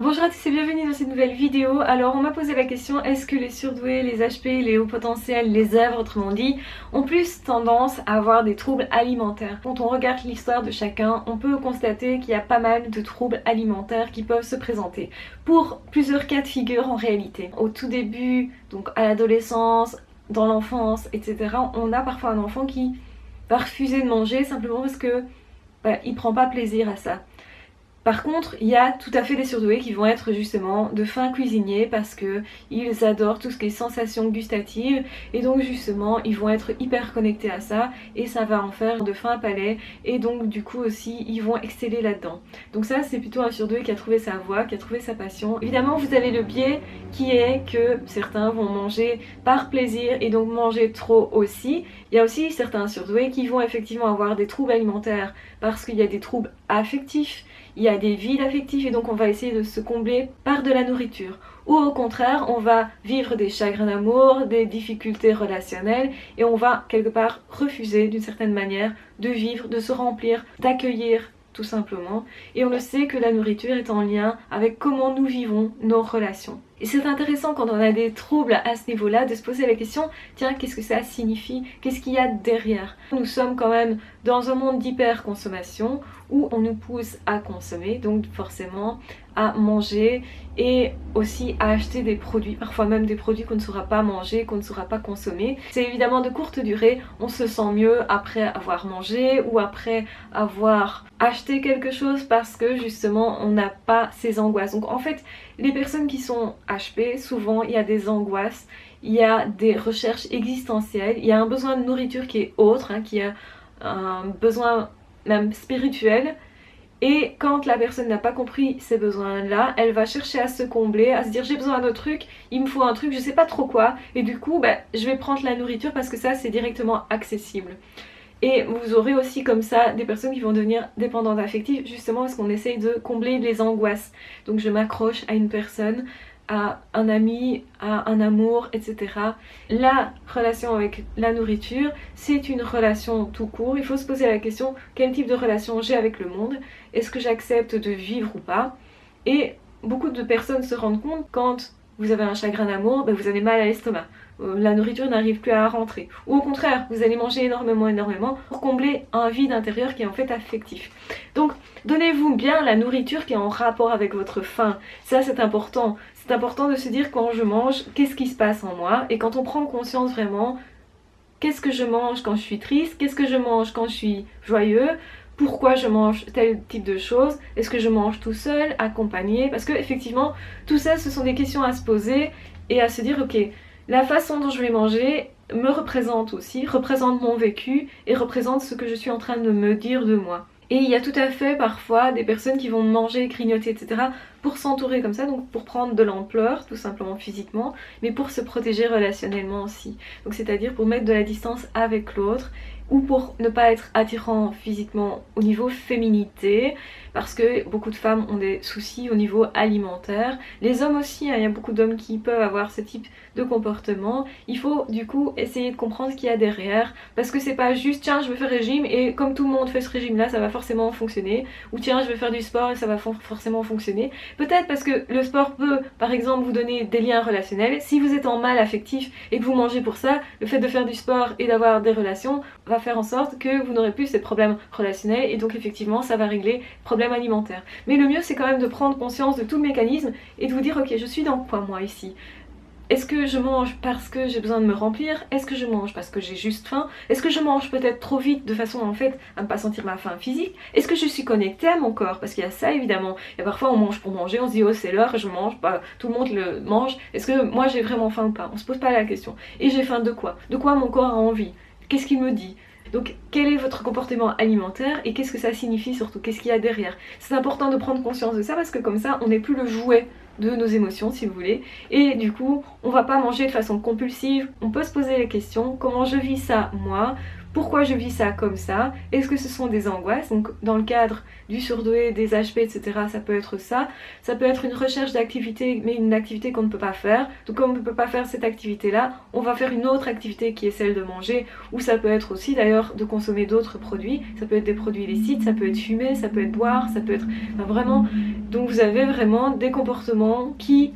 Bonjour à tous et bienvenue dans cette nouvelle vidéo. Alors on m'a posé la question, est-ce que les surdoués, les HP, les hauts potentiels, les zèbres autrement dit, ont plus tendance à avoir des troubles alimentaires? Quand on regarde l'histoire de chacun, on peut constater qu'il y a pas mal de troubles alimentaires qui peuvent se présenter pour plusieurs cas de figure en réalité. Au tout début, donc à l'adolescence, dans l'enfance, etc., on a parfois un enfant qui va refuser de manger simplement parce que il prend pas plaisir à ça. Par contre, il y a tout à fait des surdoués qui vont être justement de fins cuisiniers parce que ils adorent tout ce qui est sensations gustatives et donc justement ils vont être hyper connectés à ça et ça va en faire de fins palais et donc du coup aussi ils vont exceller là-dedans. Donc ça c'est plutôt un surdoué qui a trouvé sa voie, qui a trouvé sa passion. Évidemment vous avez le biais qui est que certains vont manger par plaisir et donc manger trop aussi. Il y a aussi certains surdoués qui vont effectivement avoir des troubles alimentaires parce qu'il y a des troubles affectifs. Il y a des vides affectifs et donc on va essayer de se combler par de la nourriture. Ou au contraire, on va vivre des chagrins d'amour, des difficultés relationnelles et on va quelque part refuser d'une certaine manière de vivre, de se remplir, d'accueillir tout simplement. Et on le sait que la nourriture est en lien avec comment nous vivons nos relations. Et c'est intéressant quand on a des troubles à ce niveau-là de se poser la question, tiens, qu'est-ce que ça signifie? Qu'est-ce qu'il y a derrière? Nous sommes quand même dans un monde d'hyper-consommation où on nous pousse à consommer, donc forcément à manger et aussi à acheter des produits, parfois même des produits qu'on ne saura pas manger, qu'on ne saura pas consommer. C'est évidemment de courte durée, on se sent mieux après avoir mangé ou après avoir acheté quelque chose parce que justement on n'a pas ces angoisses. Donc en fait, les personnes qui sont HP, souvent il y a des angoisses, il y a des recherches existentielles, il y a un besoin de nourriture qui est autre, qui a un besoin même spirituel. Et quand la personne n'a pas compris ces besoins-là, elle va chercher à se combler, à se dire j'ai besoin d'un truc, il me faut un truc, je sais pas trop quoi, et du coup je vais prendre la nourriture parce que ça c'est directement accessible. Et vous aurez aussi comme ça des personnes qui vont devenir dépendantes affectives justement parce qu'on essaye de combler les angoisses. Donc je m'accroche à une personne, à un ami, à un amour, etc. La relation avec la nourriture, c'est une relation tout court. Il faut se poser la question, quel type de relation j'ai avec le monde? Est-ce que j'accepte de vivre ou pas? Et beaucoup de personnes se rendent compte quand vous avez un chagrin d'amour, vous avez mal à l'estomac. La nourriture n'arrive plus à rentrer. Ou au contraire, vous allez manger énormément pour combler un vide intérieur qui est en fait affectif. Donc, donnez-vous bien la nourriture qui est en rapport avec votre faim. Ça, c'est important. C'est important de se dire quand je mange, qu'est-ce qui se passe en moi? Et quand on prend conscience vraiment, qu'est-ce que je mange quand je suis triste? Qu'est-ce que je mange quand je suis joyeux? Pourquoi je mange tel type de choses? Est-ce que je mange tout seul, accompagné? Parce que effectivement, tout ça, ce sont des questions à se poser et à se dire, ok, la façon dont je vais manger me représente aussi, représente mon vécu et représente ce que je suis en train de me dire de moi. Et il y a tout à fait parfois des personnes qui vont manger, grignoter, etc. pour s'entourer comme ça, donc pour prendre de l'ampleur, tout simplement physiquement, mais pour se protéger relationnellement aussi. Donc c'est-à-dire pour mettre de la distance avec l'autre ou pour ne pas être attirant physiquement au niveau féminité, parce que beaucoup de femmes ont des soucis au niveau alimentaire. Les hommes aussi, il y a beaucoup d'hommes qui peuvent avoir ce type de comportement. Il faut du coup essayer de comprendre ce qu'il y a derrière, parce que c'est pas juste tiens je veux faire régime et comme tout le monde fait ce régime là ça va forcément fonctionner, ou tiens je veux faire du sport et ça va forcément fonctionner. Peut-être parce que le sport peut par exemple vous donner des liens relationnels. Si vous êtes en mal affectif et que vous mangez pour ça, le fait de faire du sport et d'avoir des relations va faire en sorte que vous n'aurez plus ces problèmes relationnels et donc effectivement ça va régler problèmes alimentaires. Mais le mieux c'est quand même de prendre conscience de tout le mécanisme et de vous dire ok je suis dans quoi moi ici? Est-ce que je mange parce que j'ai besoin de me remplir? Est-ce que je mange parce que j'ai juste faim? Est-ce que je mange peut-être trop vite de façon en fait à ne pas sentir ma faim physique? Est-ce que je suis connectée à mon corps? Parce qu'il y a ça évidemment. Et parfois on mange pour manger, on se dit oh c'est l'heure, je mange, tout le monde le mange. Est-ce que moi j'ai vraiment faim ou pas? On se pose pas la question. Et j'ai faim de quoi? De quoi mon corps a envie? Qu'est-ce qu'il me dit? Donc quel est votre comportement alimentaire et qu'est-ce que ça signifie surtout? Qu'est-ce qu'il y a derrière? C'est important de prendre conscience de ça parce que comme ça on n'est plus le jouet de nos émotions si vous voulez, et du coup on va pas manger de façon compulsive. On peut se poser la question comment je vis ça moi, pourquoi je vis ça comme ça, est-ce que ce sont des angoisses, donc dans le cadre du surdoué, des HP, etc. ça peut être ça peut être une recherche d'activité, mais une activité qu'on ne peut pas faire, donc comme on ne peut pas faire cette activité là, on va faire une autre activité qui est celle de manger, ou ça peut être aussi d'ailleurs de consommer d'autres produits, ça peut être des produits licites, ça peut être fumer, ça peut être boire, ça peut être vraiment, donc vous avez vraiment des comportements qui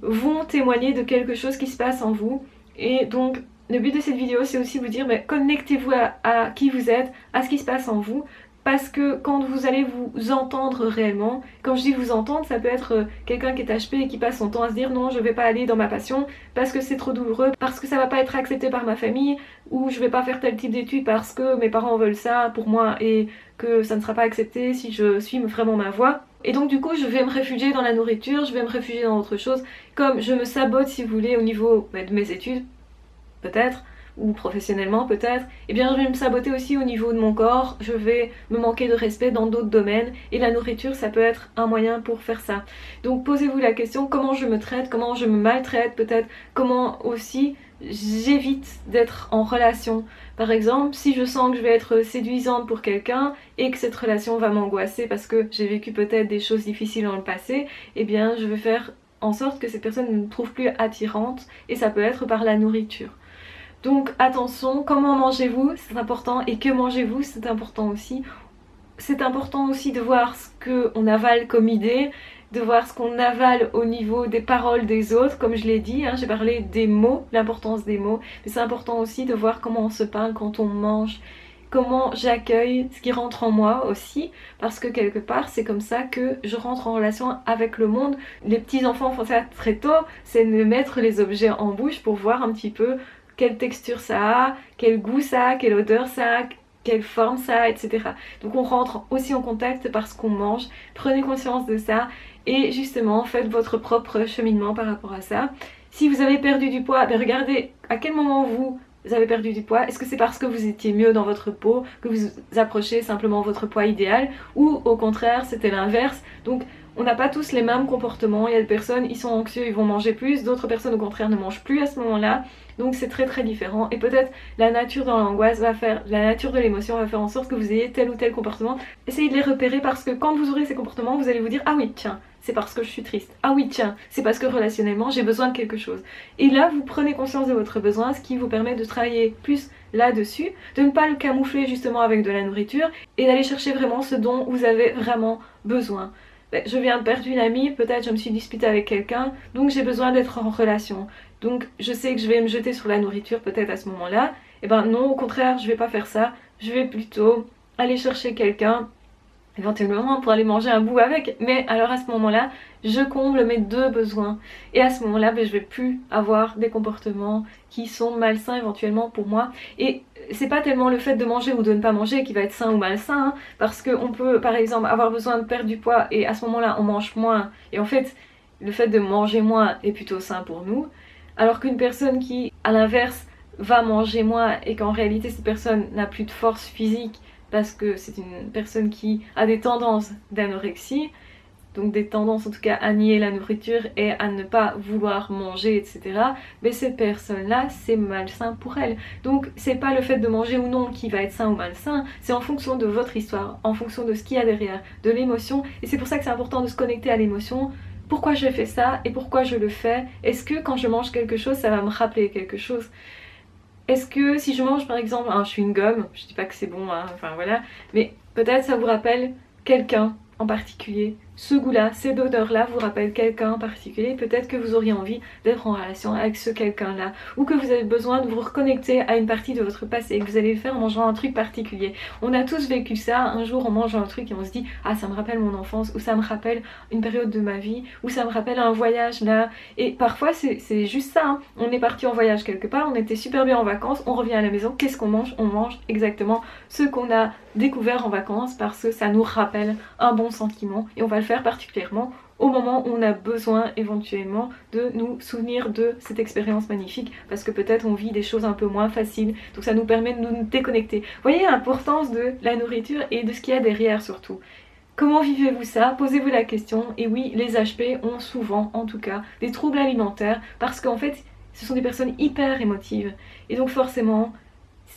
vont témoigner de quelque chose qui se passe en vous. Et donc le but de cette vidéo c'est aussi vous dire connectez-vous à qui vous êtes, à ce qui se passe en vous, parce que quand vous allez vous entendre réellement, quand je dis vous entendre, ça peut être quelqu'un qui est HP et qui passe son temps à se dire non je vais pas aller dans ma passion parce que c'est trop douloureux, parce que ça va pas être accepté par ma famille, ou je vais pas faire tel type d'études parce que mes parents veulent ça pour moi et que ça ne sera pas accepté si je suis vraiment ma voie. Et donc du coup je vais me réfugier dans la nourriture, je vais me réfugier dans autre chose, comme je me sabote si vous voulez au niveau de mes études, peut-être, ou professionnellement peut-être, et bien je vais me saboter aussi au niveau de mon corps, je vais me manquer de respect dans d'autres domaines, et la nourriture ça peut être un moyen pour faire ça. Donc posez-vous la question, comment je me traite, comment je me maltraite peut-être, comment aussi j'évite d'être en relation. Par exemple, si je sens que je vais être séduisante pour quelqu'un et que cette relation va m'angoisser parce que j'ai vécu peut-être des choses difficiles dans le passé, eh bien je vais faire en sorte que cette personne ne me trouve plus attirante, et ça peut être par la nourriture. Donc attention, comment mangez-vous, c'est important, et que mangez-vous, c'est important aussi. C'est important aussi de voir ce qu'on avale comme idée, de voir ce qu'on avale au niveau des paroles des autres, comme je l'ai dit, j'ai parlé des mots, l'importance des mots, mais c'est important aussi de voir comment on se parle quand on mange, comment j'accueille ce qui rentre en moi aussi, parce que quelque part c'est comme ça que je rentre en relation avec le monde. Les petits enfants font ça très tôt, c'est de mettre les objets en bouche pour voir un petit peu quelle texture ça a, quel goût ça a, quelle odeur ça a, quelle forme ça a, etc. Donc on rentre aussi en contact par ce qu'on mange, prenez conscience de ça et justement faites votre propre cheminement par rapport à ça. Si vous avez perdu du poids, regardez à quel moment vous avez perdu du poids. Est-ce que c'est parce que vous étiez mieux dans votre peau, que vous approchez simplement votre poids idéal, ou au contraire c'était l'inverse. Donc on n'a pas tous les mêmes comportements, il y a des personnes, ils sont anxieux, ils vont manger plus, d'autres personnes au contraire ne mangent plus à ce moment-là, donc c'est très très différent, et peut-être la nature dans l'angoisse va faire, la nature de l'émotion va faire en sorte que vous ayez tel ou tel comportement. Essayez de les repérer, parce que quand vous aurez ces comportements, vous allez vous dire ah oui tiens, c'est parce que je suis triste, ah oui tiens, c'est parce que relationnellement j'ai besoin de quelque chose. Et là vous prenez conscience de votre besoin, ce qui vous permet de travailler plus là-dessus, de ne pas le camoufler justement avec de la nourriture, et d'aller chercher vraiment ce dont vous avez vraiment besoin. Je viens de perdre une amie, peut-être je me suis disputée avec quelqu'un, donc j'ai besoin d'être en relation. Donc je sais que je vais me jeter sur la nourriture peut-être à ce moment-là. Et ben non, au contraire, je vais pas faire ça. Je vais plutôt aller chercher quelqu'un, éventuellement pour aller manger un bout avec. Mais alors à ce moment-là, je comble mes deux besoins. Et à ce moment-là, je vais plus avoir des comportements qui sont malsains éventuellement pour moi. Et c'est pas tellement le fait de manger ou de ne pas manger qui va être sain ou malsain, parce qu'on peut par exemple avoir besoin de perdre du poids et à ce moment-là on mange moins. Et en fait, le fait de manger moins est plutôt sain pour nous. Alors qu'une personne qui, à l'inverse, va manger moins et qu'en réalité cette personne n'a plus de force physique parce que c'est une personne qui a des tendances d'anorexie, donc des tendances en tout cas à nier la nourriture et à ne pas vouloir manger, etc. Mais cette personne-là, c'est malsain pour elle. Donc c'est pas le fait de manger ou non qui va être sain ou malsain, c'est en fonction de votre histoire, en fonction de ce qu'il y a derrière, de l'émotion. Et c'est pour ça que c'est important de se connecter à l'émotion. Pourquoi je fais ça et pourquoi je le fais? Est-ce que quand je mange quelque chose, ça va me rappeler quelque chose? Est-ce que si je mange par exemple un chewing-gum, je dis pas que c'est bon, enfin voilà, mais peut-être ça vous rappelle quelqu'un en particulier. Ce goût-là, cette odeur-là vous rappelle quelqu'un en particulier. Peut-être que vous auriez envie d'être en relation avec ce quelqu'un-là, ou que vous avez besoin de vous reconnecter à une partie de votre passé et que vous allez le faire en mangeant un truc particulier. On a tous vécu ça, un jour on mange un truc et on se dit ah ça me rappelle mon enfance, ou ça me rappelle une période de ma vie, ou ça me rappelle un voyage là. Et parfois c'est juste ça, on est parti en voyage quelque part, on était super bien en vacances, on revient à la maison, qu'est-ce qu'on mange? On mange exactement ce qu'on a découvert en vacances parce que ça nous rappelle un bon sentiment, et on va le faire particulièrement au moment où on a besoin éventuellement de nous souvenir de cette expérience magnifique, parce que peut-être on vit des choses un peu moins faciles, donc ça nous permet de nous déconnecter. Vous voyez l'importance de la nourriture et de ce qu'il y a derrière surtout. Comment vivez-vous ça? Posez-vous la question. Et oui, les HP ont souvent, en tout cas, des troubles alimentaires, parce qu'en fait, ce sont des personnes hyper émotives, et donc forcément,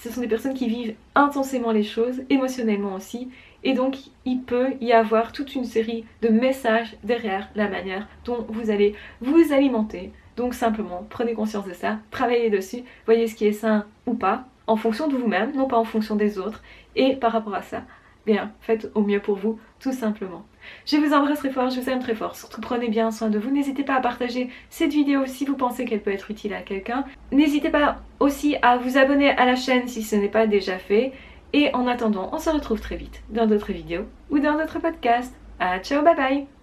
ce sont des personnes qui vivent intensément les choses, émotionnellement aussi, et donc il peut y avoir toute une série de messages derrière la manière dont vous allez vous alimenter. Donc simplement, prenez conscience de ça, travaillez dessus, voyez ce qui est sain ou pas, en fonction de vous-même, non pas en fonction des autres, et par rapport à ça, bien, faites au mieux pour vous, tout simplement. Je vous embrasse très fort, je vous aime très fort, surtout prenez bien soin de vous, n'hésitez pas à partager cette vidéo si vous pensez qu'elle peut être utile à quelqu'un. N'hésitez pas aussi à vous abonner à la chaîne si ce n'est pas déjà fait, et en attendant, on se retrouve très vite dans d'autres vidéos ou dans d'autres podcasts. Ciao, bye bye!